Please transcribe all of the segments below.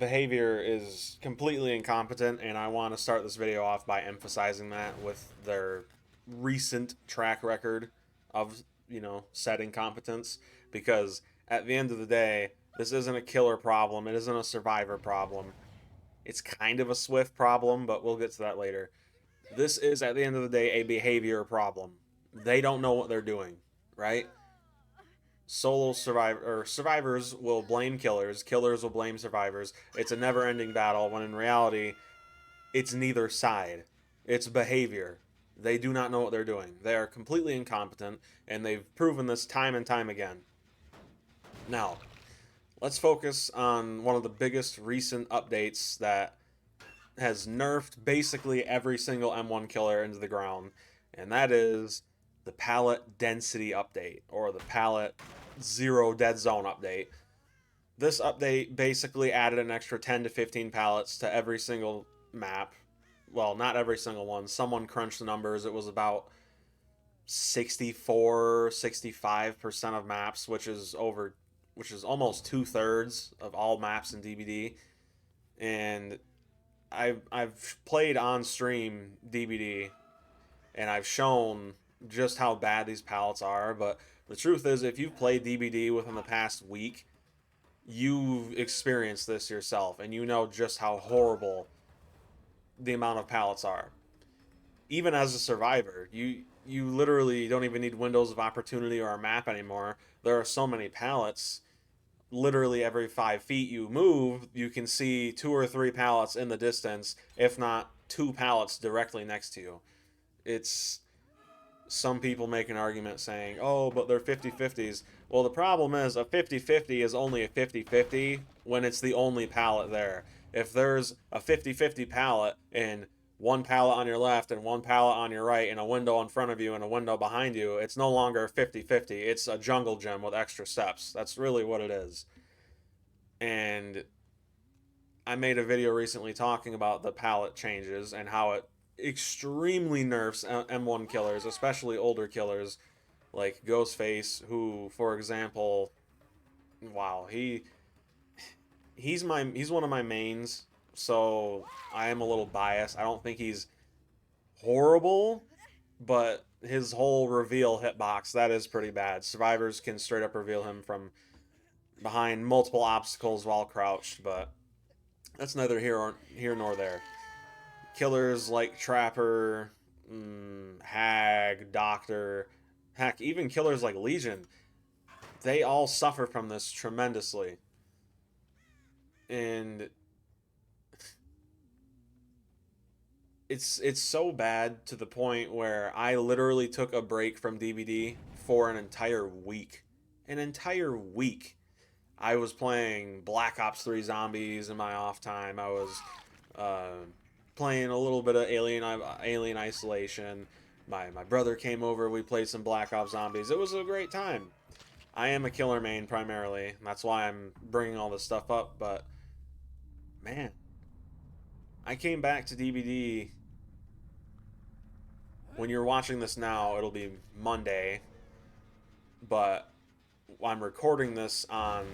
behavior is completely incompetent, and I want to start this video off by emphasizing that with their recent track record of, said incompetence. Because at the end of the day, this isn't a killer problem, it isn't a survivor problem. It's kind of a Swift problem, but we'll get to that later. This is, at the end of the day, a behavior problem. They don't know what they're doing, right? Survivors will blame killers will blame survivors. It's a never-ending battle when in reality it's neither side. It's behavior. They do not know what they're doing. They are completely incompetent, and they've proven this time and time again. Now, let's focus on one of the biggest recent updates that has nerfed basically every single M1 killer into the ground, and that is the Pallet Density update, or the Pallet Zero Dead Zone update. This update basically added an extra 10 to 15 pallets to every single map. Well, not every single one. Someone crunched the numbers. It was about 65% of maps, which is almost 2/3 of all maps in DBD. And I've played on stream DBD, and I've shown just how bad these pallets are. But the truth is, if you've played DBD within the past week, you've experienced this yourself, and you know just how horrible the amount of pallets are. Even as a survivor, you literally don't even need windows of opportunity or a map anymore. There are so many pallets. Literally every 5 feet you move, you can see 2 or 3 pallets in the distance, if not 2 pallets directly next to you. It's Some people make an argument saying, oh, but they're 50-50s. Well, the problem is a 50-50 is only a 50-50 when it's the only pallet there. If there's a 50-50 pallet and one pallet on your left and one pallet on your right and a window in front of you and a window behind you, it's no longer 50-50. It's a jungle gym with extra steps. That's really what it is. And I made a video recently talking about the pallet changes and how it extremely nerfs M1 killers, especially older killers like Ghostface, who, for example, wow, he's one of my mains, so I am a little biased. I don't think he's horrible, but his whole reveal hitbox, that is pretty bad. Survivors can straight up reveal him from behind multiple obstacles while crouched, but that's neither here nor there. Killers like Trapper, Hag, Doctor, heck, even killers like Legion, they all suffer from this tremendously. And it's so bad to the point where I literally took a break from DBD for an entire week. An entire week. I was playing Black Ops 3 Zombies in my off time. I was playing a little bit of Alien Isolation. My brother came over. We played some Black Ops Zombies. It was a great time. I am a killer main primarily. That's why I'm bringing all this stuff up. But man, I came back to DBD. When you're watching this now, it'll be Monday. But I'm recording this on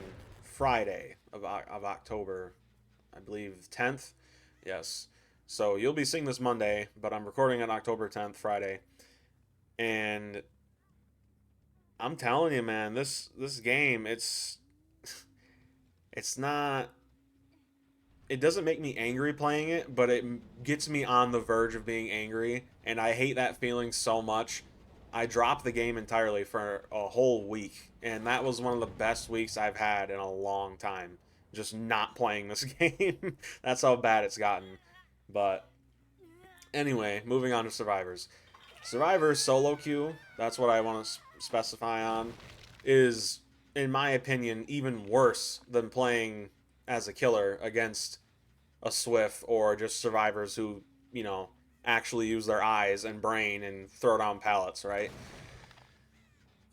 Friday of October, I believe 10th. Yes. So you'll be seeing this Monday, but I'm recording on October 10th, Friday. And I'm telling you, man, this game, it's not, it doesn't make me angry playing it, but it gets me on the verge of being angry, and I hate that feeling so much. I dropped the game entirely for a whole week, and that was one of the best weeks I've had in a long time. Just not playing this game. That's how bad it's gotten. But anyway, moving on to Survivors. Survivors solo queue, that's what I want to specify on, is, in my opinion, even worse than playing as a killer against a Swift or just survivors who, actually use their eyes and brain and throw down pallets, right?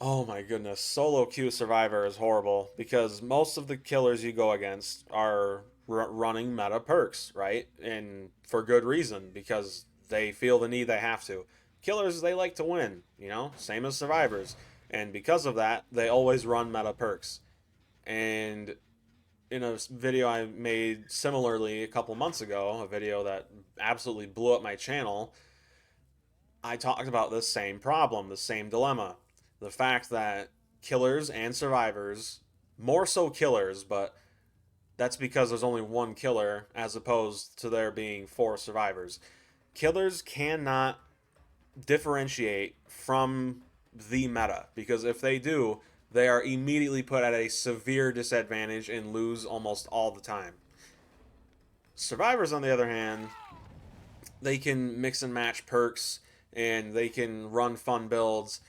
Oh my goodness, solo queue survivor is horrible because most of the killers you go against are running meta perks, right? And for good reason, because they feel the need they have to. Killers, they like to win, same as survivors. And because of that, they always run meta perks. And in a video I made similarly a couple months ago, a video that absolutely blew up my channel, I talked about this same problem, the same dilemma. The fact that killers and survivors, more so killers, but that's because there's only one killer as opposed to there being four survivors. Killers cannot differentiate from the meta because if they do, they are immediately put at a severe disadvantage and lose almost all the time. Survivors, on the other hand, they can mix and match perks and they can run fun builds.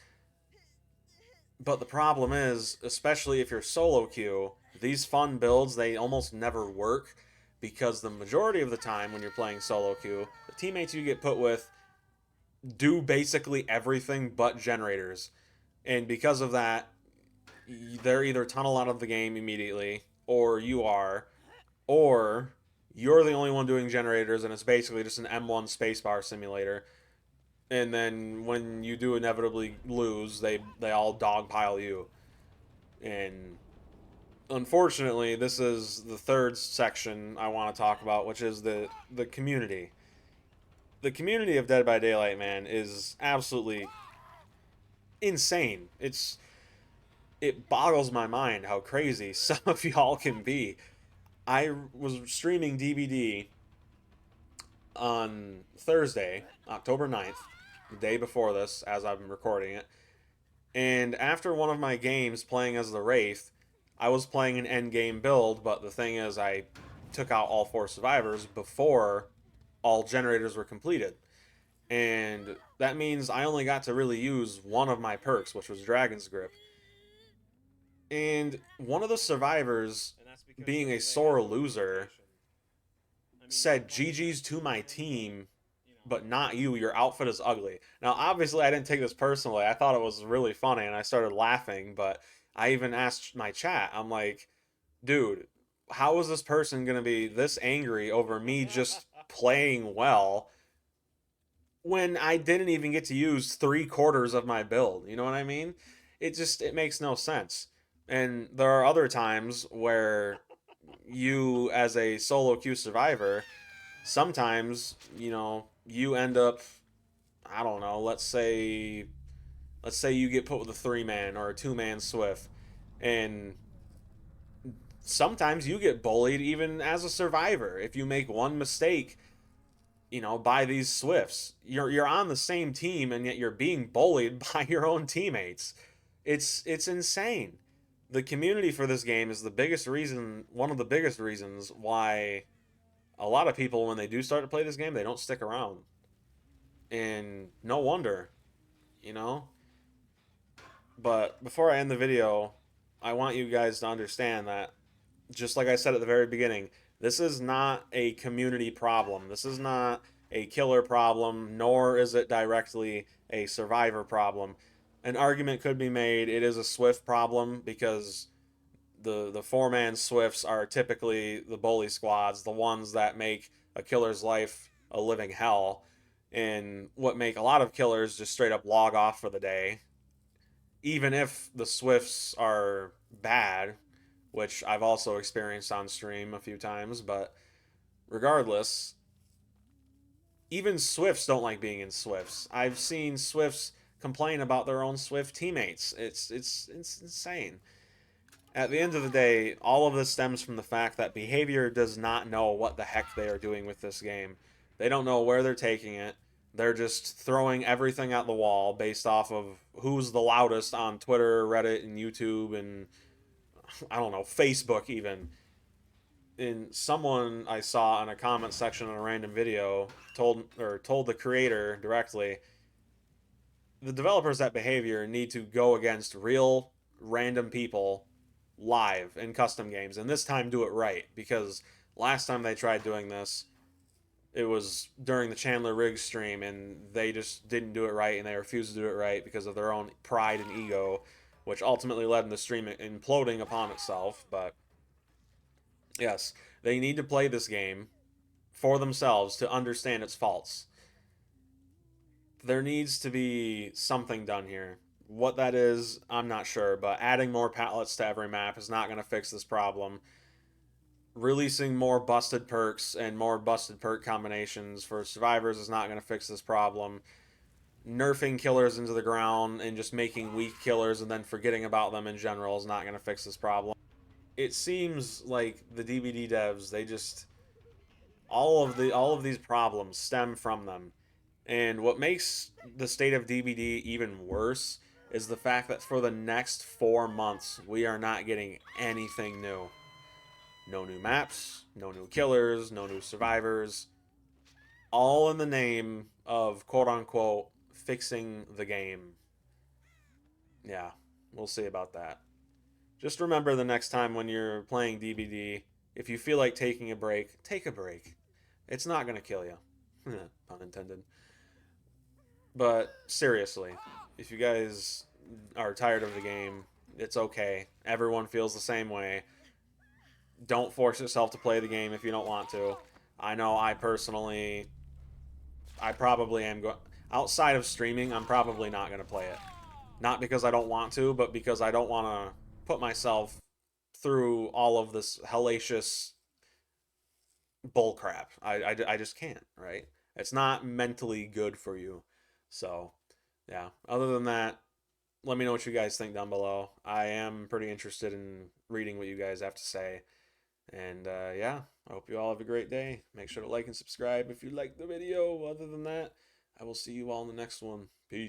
But the problem is, especially if you're solo queue, these fun builds, they almost never work because the majority of the time when you're playing solo queue, the teammates you get put with do basically everything but generators. And because of that, they're either tunnel out of the game immediately, or you are, or you're the only one doing generators and it's basically just an M1 spacebar simulator. And then when you do inevitably lose, they all dogpile you. And unfortunately, this is the third section I want to talk about, which is the community. The community of Dead by Daylight, man, is absolutely insane. It boggles my mind how crazy some of y'all can be. I was streaming DBD on Thursday, October 9th, the day before this, as I'm recording it. And after one of my games playing as the Wraith, I was playing an endgame build, but the thing is, I took out all four survivors before all generators were completed. And that means I only got to really use one of my perks, which was Dragon's Grip. And one of the survivors, being a sore loser, said GG's to my team, but not you. Your outfit is ugly. Now, obviously, I didn't take this personally. I thought it was really funny, and I started laughing, but I even asked my chat, I'm like, dude, how is this person going to be this angry over me just playing well when I didn't even get to use 3/4 of my build? You know what I mean? It makes no sense. And there are other times where you, as a solo queue survivor, sometimes, you end up, I don't know, let's say you get put with a 3-man or a 2-man Swift, and sometimes you get bullied even as a survivor. If you make one mistake, by these Swifts, you're on the same team and yet you're being bullied by your own teammates. It's insane. The community for this game is one of the biggest reasons why a lot of people, when they do start to play this game, they don't stick around. And no wonder, you know? But before I end the video, I want you guys to understand that, just like I said at the very beginning, this is not a community problem. This is not a killer problem, nor is it directly a survivor problem. An argument could be made it is a Swift problem because the 4-man Swifts are typically the bully squads, the ones that make a killer's life a living hell, and what make a lot of killers just straight up log off for the day. Even if the Swifts are bad, which I've also experienced on stream a few times, but regardless, even Swifts don't like being in Swifts. I've seen Swifts complain about their own Swift teammates. It's insane. At the end of the day, all of this stems from the fact that behavior does not know what the heck they are doing with this game. They don't know where they're taking it. They're just throwing everything at the wall based off of who's the loudest on Twitter, Reddit, and YouTube, and I don't know, Facebook even. And someone I saw in a comment section on a random video told the creator directly, the developers at Behavior need to go against real random people live in custom games, and this time do it right, because last time they tried doing this, it was during the Chandler Riggs stream, and they just didn't do it right, and they refused to do it right because of their own pride and ego, which ultimately led in the stream imploding upon itself. But yes, they need to play this game for themselves to understand its faults. There needs to be something done here. What that is, I'm not sure, but adding more pallets to every map is not going to fix this problem. releasing more busted perks and more busted perk combinations for survivors is not going to fix this problem. Nerfing killers into the ground and just making weak killers and then forgetting about them in general is not going to fix this problem. It seems like the DBD devs, they just all of these problems stem from them. And what makes the state of DBD even worse is the fact that for the next 4 months we are not getting anything new. No new maps, no new killers, no new survivors, all in the name of quote unquote fixing the game. Yeah, we'll see about that. Just remember the next time when you're playing DBD, if you feel like taking a break, take a break. It's not going to kill you. Pun intended. But seriously, if you guys are tired of the game, it's okay. Everyone feels the same way. Don't force yourself to play the game if you don't want to. I know I personally, I probably am going. Outside of streaming, I'm probably not going to play it. Not because I don't want to, but because I don't want to put myself through all of this hellacious bullcrap. I just can't, right? It's not mentally good for you. So, yeah. Other than that, let me know what you guys think down below. I am pretty interested in reading what you guys have to say. And yeah, I hope you all have a great day. Make sure to like and subscribe if you liked the video. Other than that, I will see you all in the next one. Peace.